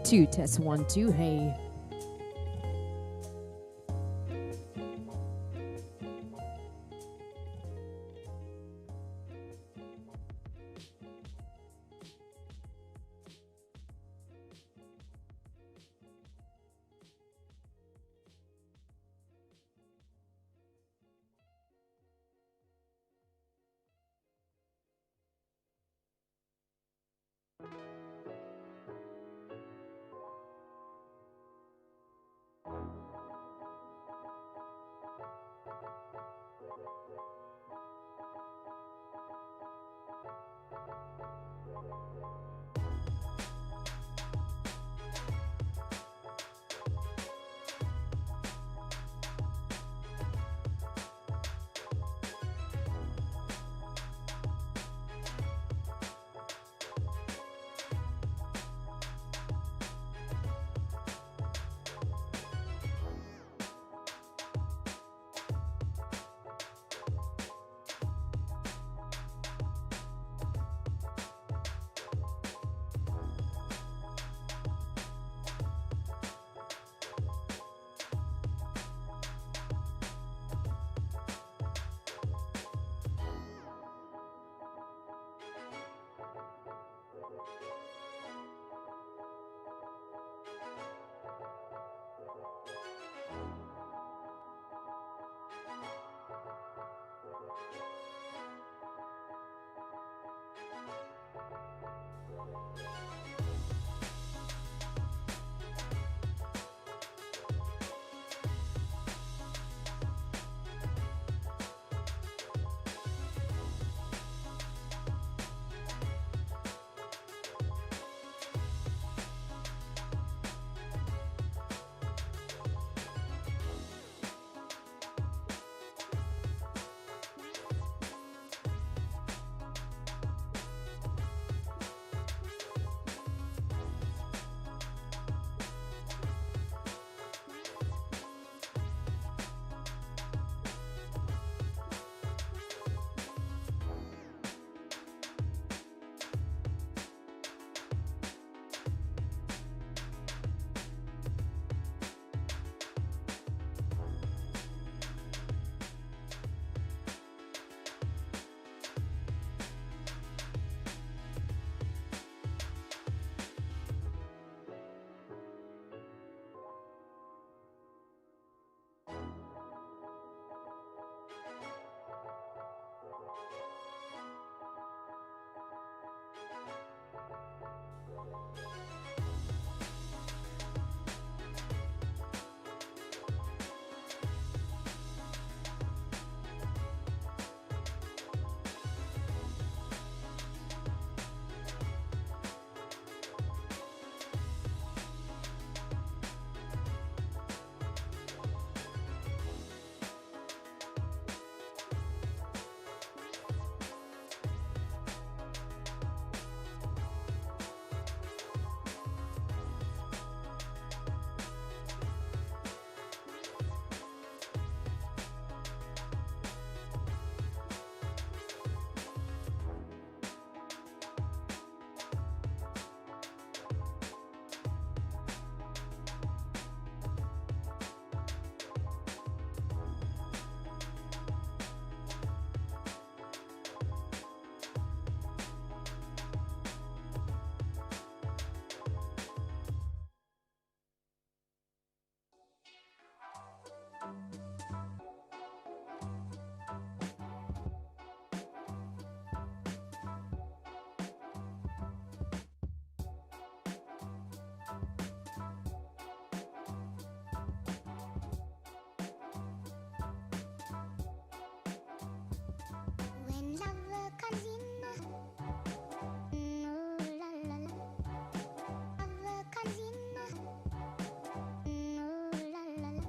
Two, test one, two, hey. When love comes in, ooh la la la. Love comes in, ooh la la la.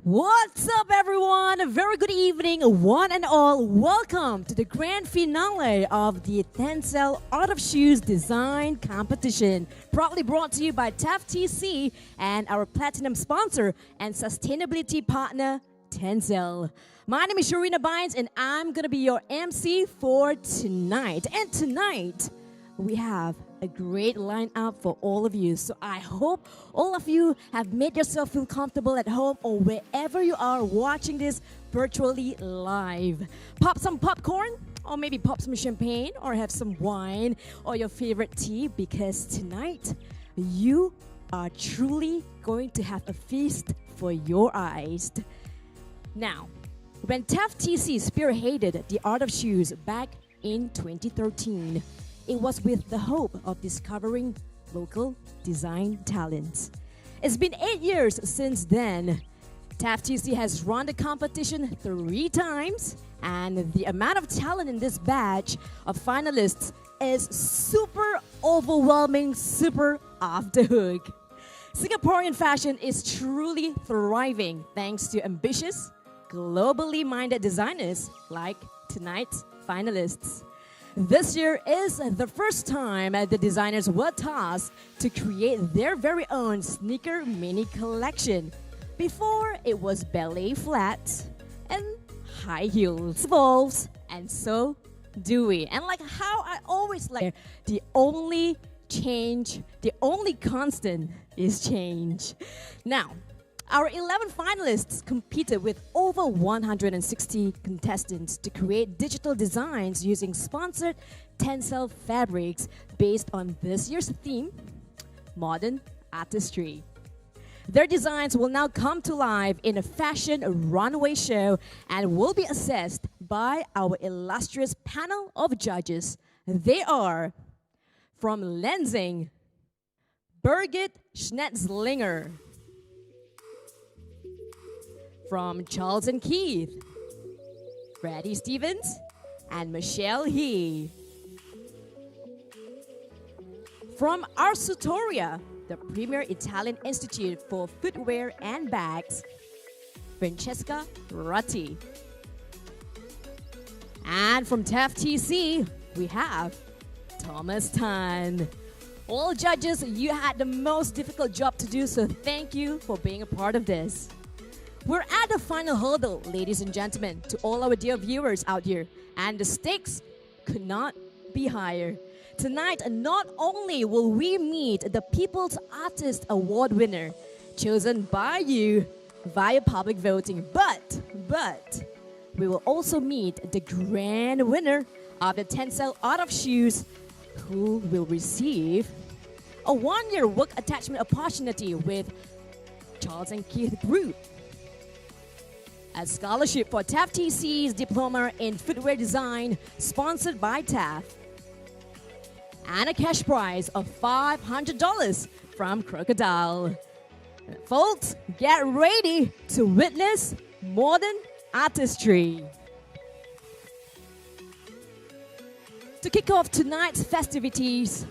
What's up, everyone? A very good evening, one and all. Welcome to the grand finale of the TENCEL Art of Shoes Design Competition, proudly brought to you by TAF and our platinum sponsor and sustainability partner, TENCEL. My name is Sharina Bynes, and I'm gonna be your MC for tonight. And tonight, we have a great lineup for all of you. So I hope all of you have made yourself feel comfortable at home or wherever you are watching this virtually live. Pop some popcorn, or maybe pop some champagne, or have some wine or your favorite tea, because tonight you are truly going to have a feast for your eyes. Now, when TAF spearheaded the art of shoes back in 2013, it was with the hope of discovering local design talents. It's been 8 years since then. TAF has run the competition 3 times, and the amount of talent in this batch of finalists is super overwhelming, super off the hook. Singaporean fashion is truly thriving thanks to ambitious, globally minded designers like tonight's finalists. This year is the first time the designers were tasked to create their very own sneaker mini collection. Before, it was ballet flats and high heels. Evolves, and so do we. And like how I always like, the only constant is change. Now, our 11 finalists competed with over 160 contestants to create digital designs using sponsored TENCEL fabrics based on this year's theme, modern artistry. Their designs will now come to life in a fashion runway show and will be assessed by our illustrious panel of judges. They are from Lenzing, Birgit Schnetzlinger. From Charles and Keith, Freddie Stevens, and Michelle He. From Arsutoria, the premier Italian institute for footwear and bags, Francesca Ratti. And from TAF we have Thomas Tan. All judges, you had the most difficult job to do, so thank you for being a part of this. We're at the final hurdle, ladies and gentlemen, to all our dear viewers out here, and the stakes could not be higher. Tonight, not only will we meet the People's Artist Award winner, chosen by you via public voting, but we will also meet the grand winner of the TENCEL Art of Shoes, who will receive a 1-year work attachment opportunity with Charles and Keith Group, a scholarship for TAF Diploma in Footwear Design, sponsored by TAF, and a cash prize of $500 from Crocodile. Folks, get ready to witness modern artistry. To kick off tonight's festivities,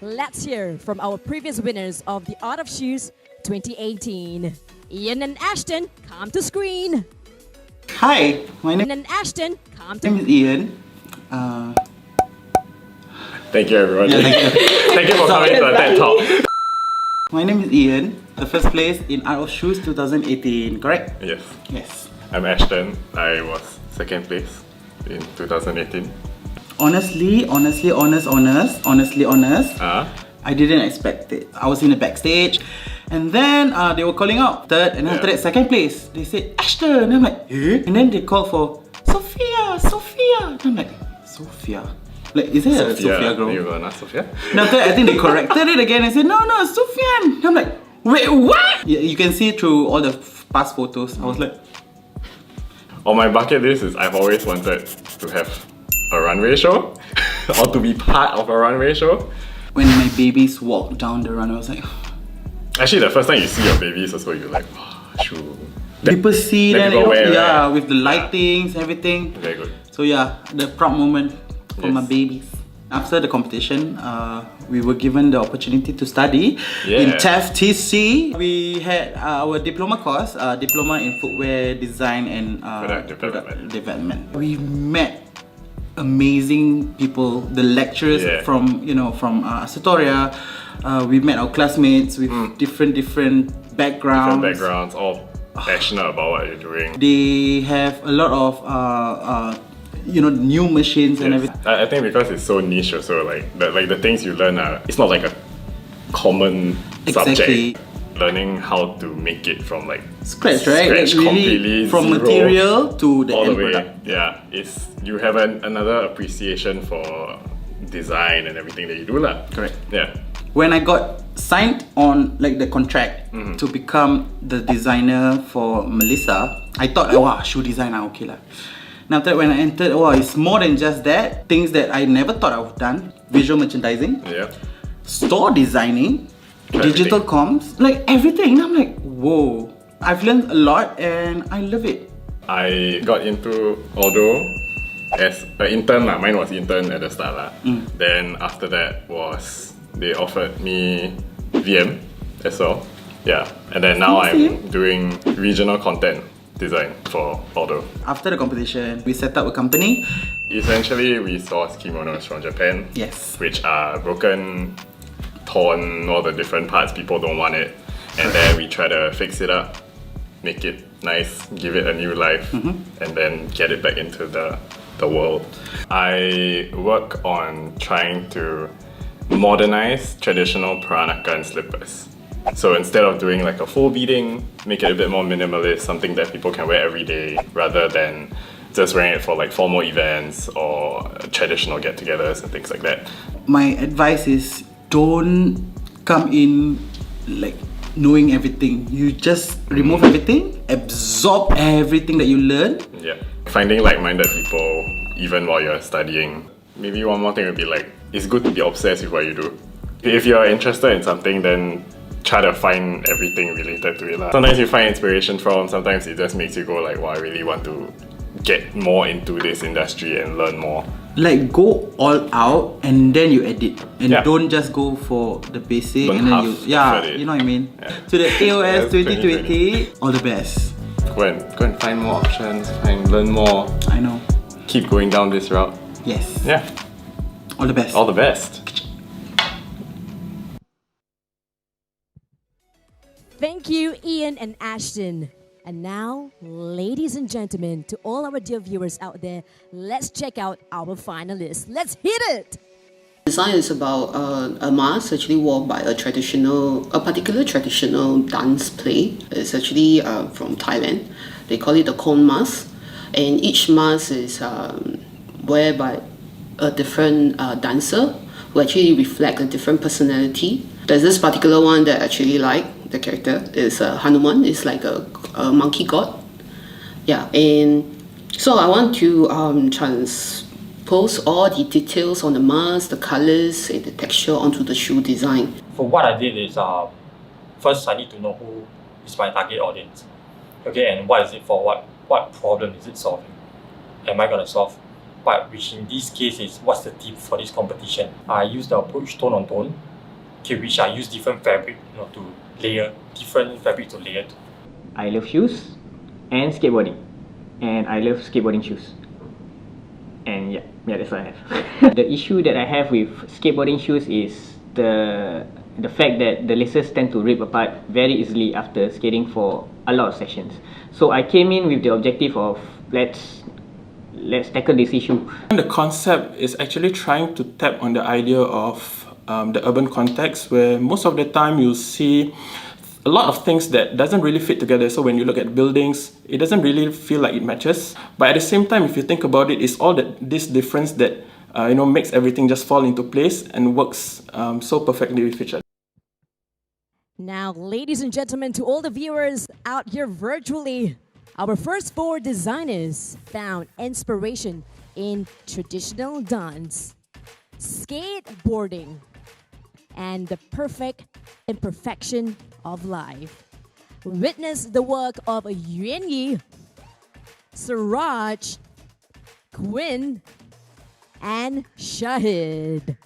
let's hear from our previous winners of the Art of Shoes 2018. Ian and Ashton, come to screen. Hi, my name is Ian. Thank you, everyone. Yeah, thank you. Thank you for coming to the TED Talk. My name is Ian, the first place in Art of Shoes 2018, correct? Yes. Yes. I'm Ashton. I was second place in 2018. Honestly, I didn't expect it. I was in the backstage, and then they were calling out third, and after that second place, they said Ashton, and I'm like, eh? And then they called for Sophia, and I'm like, Sophia? Like, is it a Sophia girl? You were not Sophia? And after that, I think they corrected it again and said, no, Sufyan. And I'm like, wait, what? Yeah, you can see through all the past photos. I was like, on my bucket list is I've always wanted to have a runway show or to be part of a runway show. when my babies walk down the run, I was like, actually, the first time you see your babies also, you're like, oh, shoe. People see that that, people wear, yeah, right? with the lightings, everything. Very good. So yeah, the proud moment for my babies. After the competition, we were given the opportunity to study in TEF-TC. We had our diploma course, diploma in footwear design and product development. We met amazing people, the lecturers from Astoria. We met our classmates with different backgrounds. All passionate about what you're doing. They have a lot of new machines and everything. I think because it's so niche also, like the things you learn it's not like a common subject. Learning how to make it from scratch, right? Scratch, really completely from zero, material to the all end the way. product. Yeah, you have another appreciation for design and everything that you do lah. Correct. Yeah. When I got signed on the contract to become the designer for Melissa, I thought, wow, shoe designer, okay lah. Now after that, when I entered, it's more than just that. Things that I never thought I would have done: visual merchandising, store designing, digital comms, everything. And I'm like, whoa! I've learned a lot and I love it. I got into Auto as an intern lah. Mine was intern at the start lah. Then after that they offered me VM as well. Yeah, and then now I'm doing regional content design for Auto. After the competition, we set up a company. Essentially, we source kimonos from Japan. Yes. Which are broken, torn, all the different parts, people don't want it. And then we try to fix it up, make it nice, give it a new life, and then get it back into the world. I work on trying to modernize traditional Peranakan slippers. So instead of doing a full beading, make it a bit more minimalist, something that people can wear every day rather than just wearing it for formal events or traditional get-togethers and things like that. My advice is don't come in knowing everything. You just remove everything, absorb everything that you learn. Yeah. Finding like-minded people even while you're studying. Maybe one more thing would be it's good to be obsessed with what you do. If you're interested in something, then try to find everything related to it lah. Sometimes you find inspiration from, sometimes it just makes you go wow, I really want to get more into this industry and learn more. Go all out and then you edit and don't just go for the basic Don't and then you know what I mean. Yeah. To the AOS 2020, all the best. Go and find more options, learn more. I know. Keep going down this route. Yes. Yeah. All the best. All the best. Thank you, Ian and Ashton. And now, ladies and gentlemen, to all our dear viewers out there, let's check out our finalists. Let's hit it! Design is about a mask actually worn by a particular traditional dance play. It's actually from Thailand. They call it the cone mask. And each mask is wear by a different dancer who actually reflect a different personality. There's this particular one that I actually like. The character is Hanuman. It's like a monkey god. Yeah, and so I want to transpose all the details on the mask, the colors, and the texture onto the shoe design. For what I did is, first I need to know who is my target audience. Okay, and what is it for? What problem is it solving? Am I gonna solve? But which in this case is what's the tip for this competition? I use the approach tone on tone, which I use different fabric, to layer different fabric to layer to. I love shoes and skateboarding, and I love skateboarding shoes. And yeah, that's what I have. The issue that I have with skateboarding shoes is the fact that the laces tend to rip apart very easily after skating for a lot of sessions. So I came in with the objective of let's tackle this issue. The concept is actually trying to tap on the idea of the urban context, where most of the time you'll see a lot of things that doesn't really fit together. So when you look at buildings, it doesn't really feel like it matches. But at the same time, if you think about it, it's all this difference that makes everything just fall into place and works so perfectly with each other. Now, ladies and gentlemen, to all the viewers out here virtually, our first 4 designers found inspiration in traditional dance, skateboarding, and the perfect imperfection of life. Witness the work of Yuan Yi, Siraj, Quinn, and Shahid.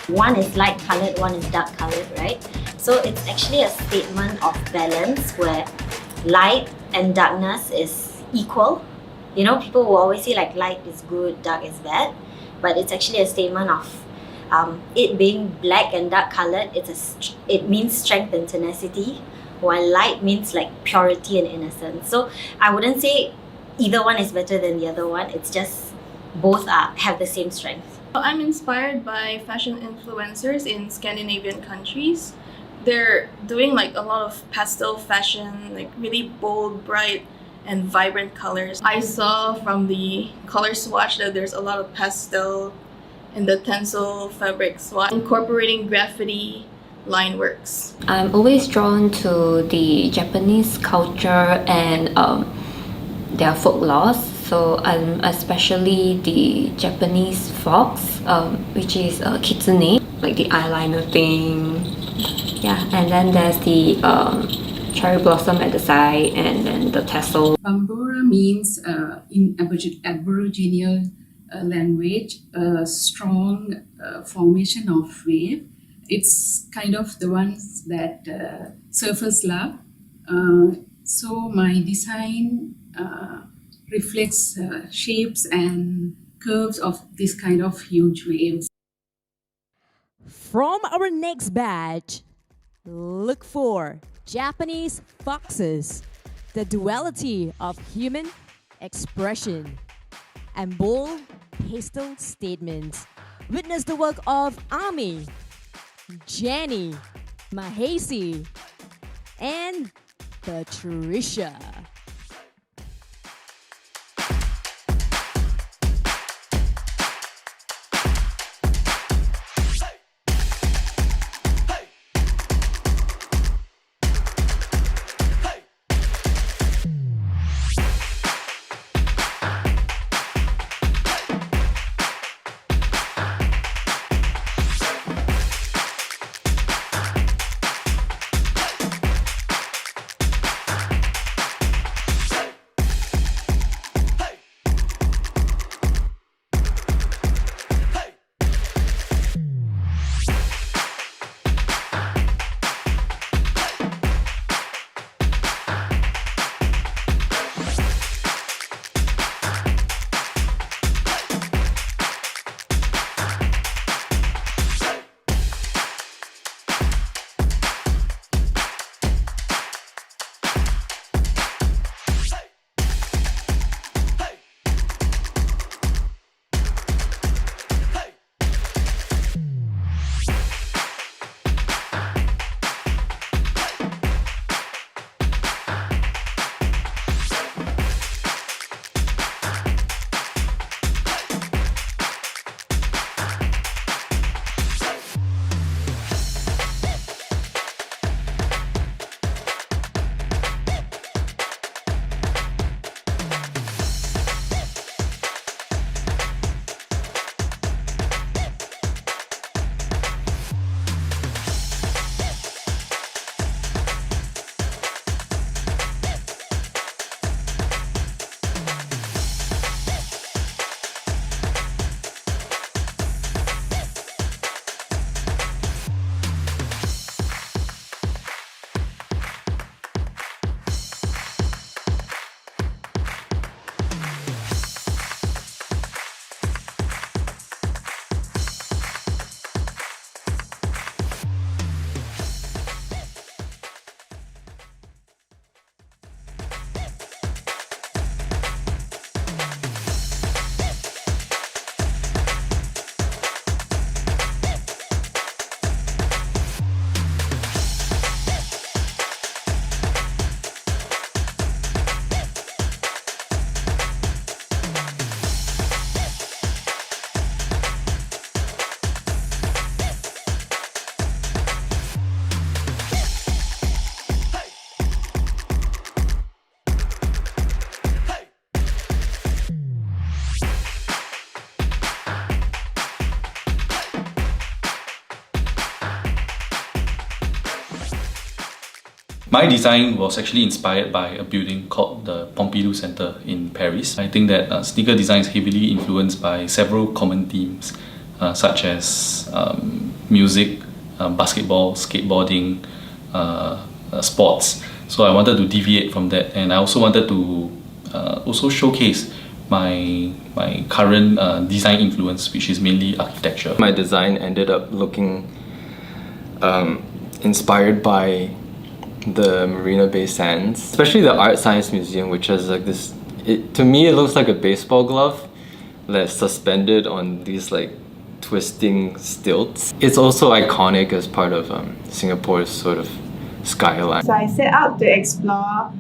One is light colored, one is dark colored, right? So it's actually a statement of balance where light and darkness is equal. You know, people will always say like light is good, dark is bad, but it's actually a statement of it being black and dark colored. It means strength and tenacity, while light means like purity and innocence. So I wouldn't say either one is better than the other one. It's just both have the same strength. I'm inspired by fashion influencers in Scandinavian countries. They're doing like a lot of pastel fashion, like really bold, bright, and vibrant colors. I saw from the color swatch that there's a lot of pastel in the TENCEL fabric swatch, incorporating graffiti line works. I'm always drawn to the Japanese culture and their folklores. So especially the Japanese fox, which is kitsune, like the eyeliner thing. Yeah, and then there's the cherry blossom at the side, and then the tassel. Bambora means in Aboriginal language a strong formation of wave. It's kind of the ones that surfers love. So my design reflects shapes and curves of this kind of huge waves. From our next batch, look for Japanese foxes, the duality of human expression, and bold pastel statements. Witness the work of Ami, Jenny, Mahesi, and Patricia. My design was actually inspired by a building called the Pompidou Center in Paris. I think that sneaker design is heavily influenced by several common themes such as music, basketball, skateboarding, sports. So I wanted to deviate from that, and I also wanted to also showcase my current design influence, which is mainly architecture. My design ended up looking inspired by the Marina Bay Sands, especially the Art Science Museum, which has like this, to me it looks like a baseball glove that's suspended on these like twisting stilts. It's also iconic as part of Singapore's sort of skyline. So I set out to explore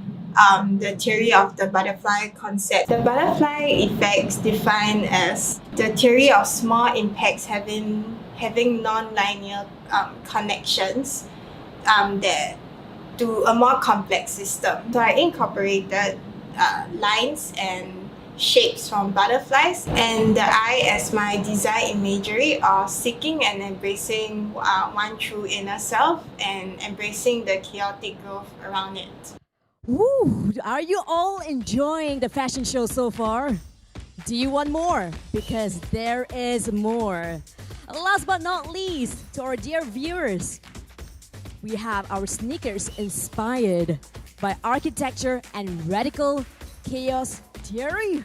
the theory of the butterfly concept. The butterfly effect is defined as the theory of small impacts having non-linear connections that to a more complex system. So I incorporated lines and shapes from butterflies and the eye as my design imagery of seeking and embracing one true inner self and embracing the chaotic growth around it. Woo! Are you all enjoying the fashion show so far? Do you want more? Because there is more. Last but not least, to our dear viewers, we have our sneakers inspired by architecture and radical chaos theory.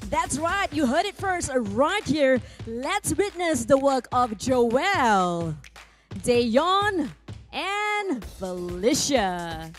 That's right, you heard it first right here. Let's witness the work of Joelle, Dayon, and Felicia.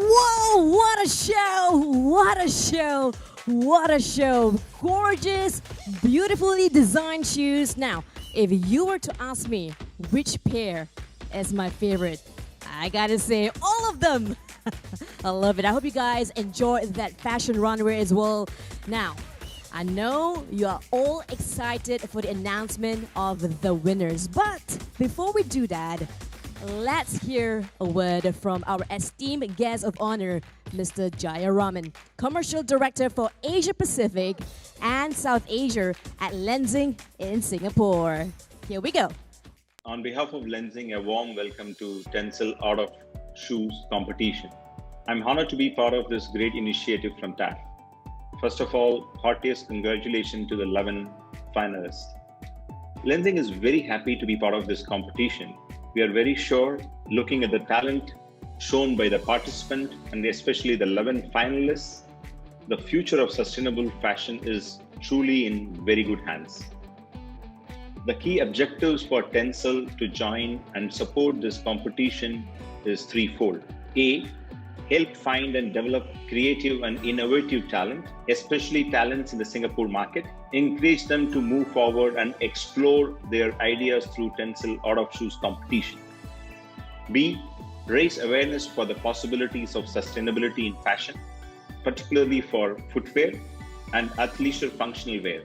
Whoa, what a show! What a show! What a show! Gorgeous, beautifully designed shoes. Now, if you were to ask me which pair is my favorite, I gotta say all of them. I love it. I hope you guys enjoy that fashion runway as well. Now, I know you are all excited for the announcement of the winners, but before we do that, let's hear a word from our esteemed guest of honor, Mr. Jayaraman, Commercial Director for Asia Pacific and South Asia at Lenzing in Singapore. Here we go. On behalf of Lenzing, a warm welcome to TENCEL Art of Shoes competition. I'm honored to be part of this great initiative from TAF. First of all, heartiest congratulations to the 11 finalists. Lenzing is very happy to be part of this competition. We are very sure, looking at the talent shown by the participant and especially the 11 finalists, The future of sustainable fashion is truly in very good hands. The key objectives for TENCEL to join and support this competition is threefold. A, help find and develop creative and innovative talent, especially talents in the Singapore market. Encourage them to move forward and explore their ideas through TENCEL Out of Shoes competition. B, raise awareness for the possibilities of sustainability in fashion, particularly for footwear and athleisure functional wear.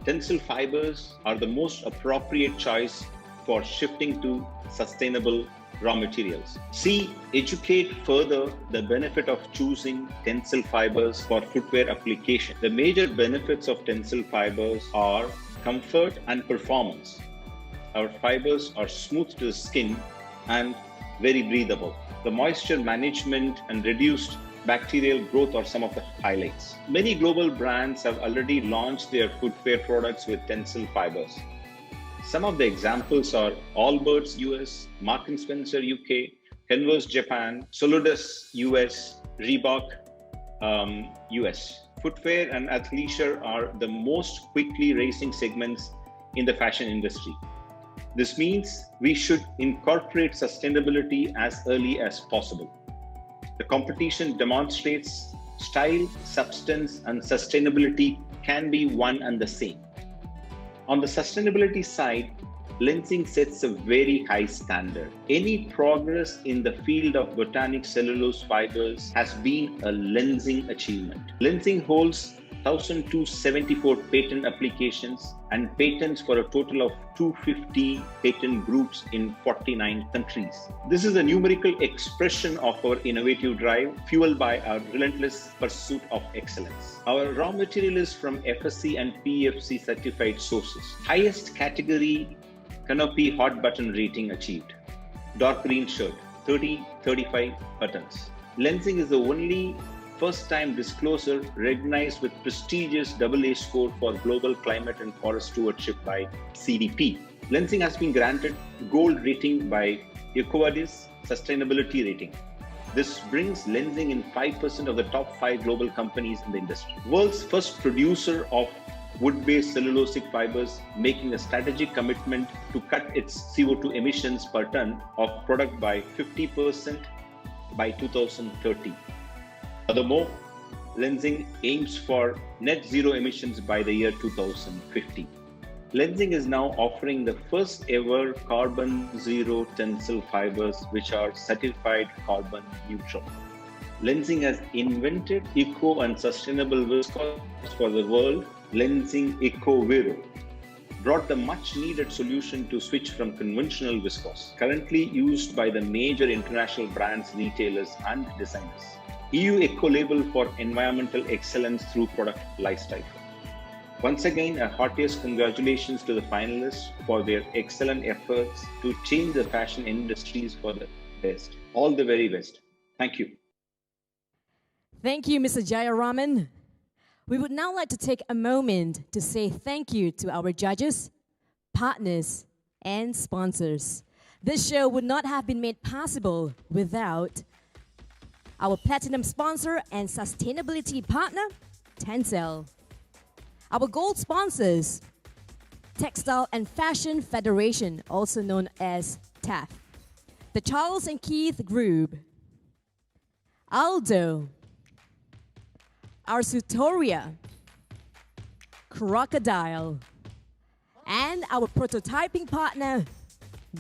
TENCEL fibers are the most appropriate choice for shifting to sustainable raw materials. C, educate further the benefit of choosing TENCEL fibers for footwear application. The major benefits of TENCEL fibers are comfort and performance. Our fibers are smooth to the skin and very breathable. The moisture management and reduced bacterial growth are some of the highlights. Many global brands have already launched their footwear products with TENCEL fibers. Some of the examples are Allbirds US, Marks & Spencer UK, Converse Japan, Solidus US, Reebok US. Footwear and athleisure are the most quickly rising segments in the fashion industry. This means we should incorporate sustainability as early as possible. The competition demonstrates style, substance, and sustainability can be one and the same. On the sustainability side, lensing sets a very high standard. Any progress in the field of botanic cellulose fibers has been a lensing achievement. Lensing holds 1,274 patent applications and patents for a total of 250 patent groups in 49 countries. This is a numerical expression of our innovative drive, fueled by our relentless pursuit of excellence. Our raw material is from FSC and PEFC certified sources. Highest category canopy hot button rating achieved. Dark green shirt, 30-35 buttons. Lensing is the only first-time disclosure recognized with prestigious AA score for global climate and forest stewardship by CDP. Lensing has been granted gold rating by EcoVadis sustainability rating. This brings lensing in 5% of the top 5 global companies in the industry. World's first producer of wood-based cellulosic fibers, making a strategic commitment to cut its CO2 emissions per ton of product by 50% by 2030. Furthermore, Lensing aims for net zero emissions by the year 2050. Lensing is now offering the first ever carbon zero TENCEL fibers, which are certified carbon neutral. Lensing has invented eco and sustainable viscose for the world. Lensing Eco Vero brought the much needed solution to switch from conventional viscose, currently used by the major international brands, retailers, and designers. EU Eco Label for environmental excellence through product lifecycle. Once again, a heartiest congratulations to the finalists for their excellent efforts to change the fashion industries for the best. All the very best. Thank you. Thank you, Mr. Jayaraman. We would now like to take a moment to say thank you to our judges, partners, and sponsors. This show would not have been made possible without our platinum sponsor and sustainability partner, TENCEL. Our gold sponsors, Textile and Fashion Federation, also known as TAF, the Charles and Keith Group, Aldo, Arsutoria, Crocodile, and our prototyping partner,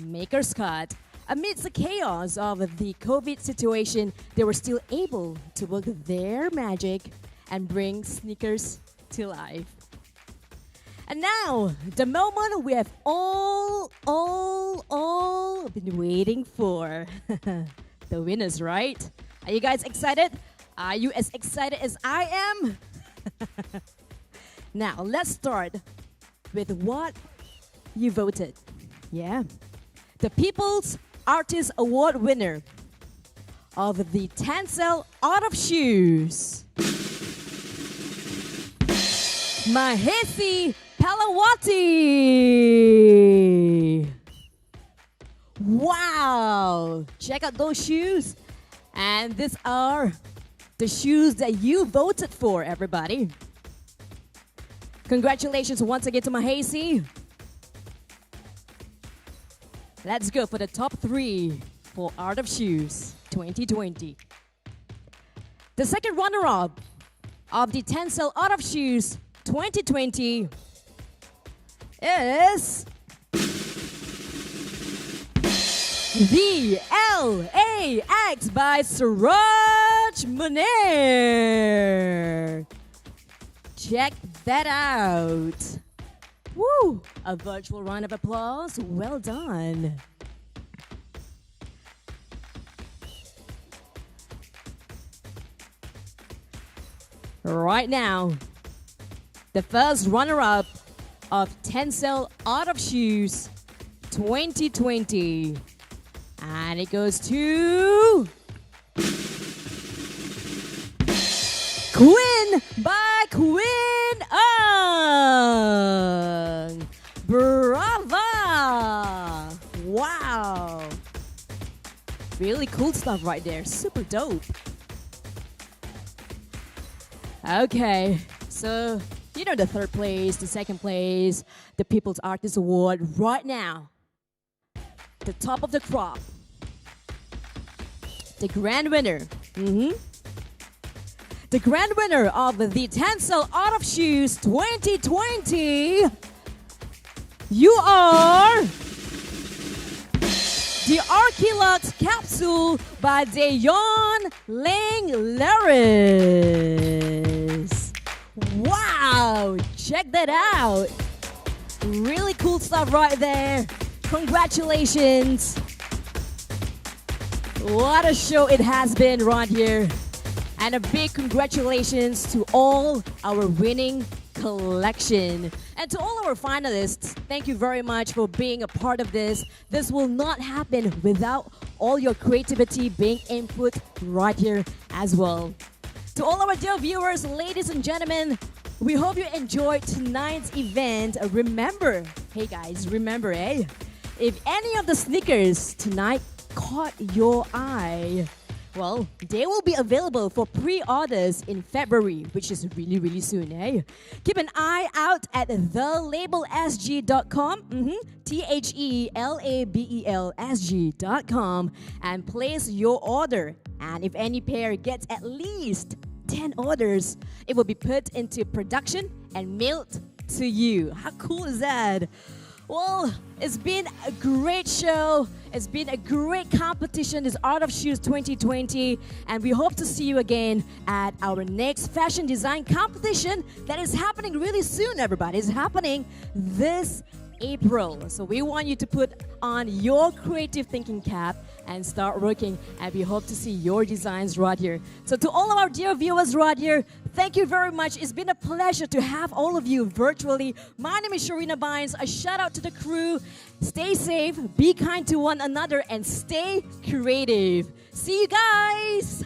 Maker's Cut. Amidst the chaos of the COVID situation, they were still able to work their magic and bring sneakers to life. And now, the moment we have all been waiting for. The winners, right? Are you guys excited? Are you as excited as I am? Now, let's start with what you voted. Yeah. The People's Artist Award winner of the TENCEL Out of Shoes, Mahesi Palawati. Wow! Check out those shoes. And these are the shoes that you voted for, everybody. Congratulations once again to Mahesi. Let's go for the top 3 for Art of Shoes 2020. The second runner-up of the TENCEL Art of Shoes 2020 is the LAX by Suraj Munir. Check that out. Woo! A virtual round of applause. Well done. Right now, the first runner-up of TENCEL Art of Shoes 2020. And it goes to Quinn by Quinn Ang. Brava! Wow! Really cool stuff right there. Super dope. Okay, so you know the third place, the second place, the People's Artist Award. Right now, the top of the crop, the grand winner. The grand winner of the TENCEL Art of Shoes 2020, you are the Archilux capsule by Dayon Ling Laris. Wow, check that out. Really cool stuff right there. Congratulations. What a show it has been right here. And a big congratulations to all our winning collection. And to all our finalists, thank you very much for being a part of this. This will not happen without all your creativity being input right here as well. To all our dear viewers, ladies and gentlemen, we hope you enjoyed tonight's event. Remember, hey guys, remember, if any of the sneakers tonight caught your eye, well, they will be available for pre-orders in February, which is really, really soon, Keep an eye out at thelabelsg.com, THELABELSG.com, and place your order. And if any pair gets at least 10 orders, it will be put into production and mailed to you. How cool is that? Well, it's been a great show. It's been a great competition, this Art of Shoes 2020. And we hope to see you again at our next fashion design competition that is happening really soon, everybody. It's happening this April. So we want you to put on your creative thinking cap and start working. And we hope to see your designs right here. So to all of our dear viewers right here, thank you very much. It's been a pleasure to have all of you virtually. My name is Sharina Bynes. A shout out to the crew. Stay safe, be kind to one another, and stay creative. See you guys.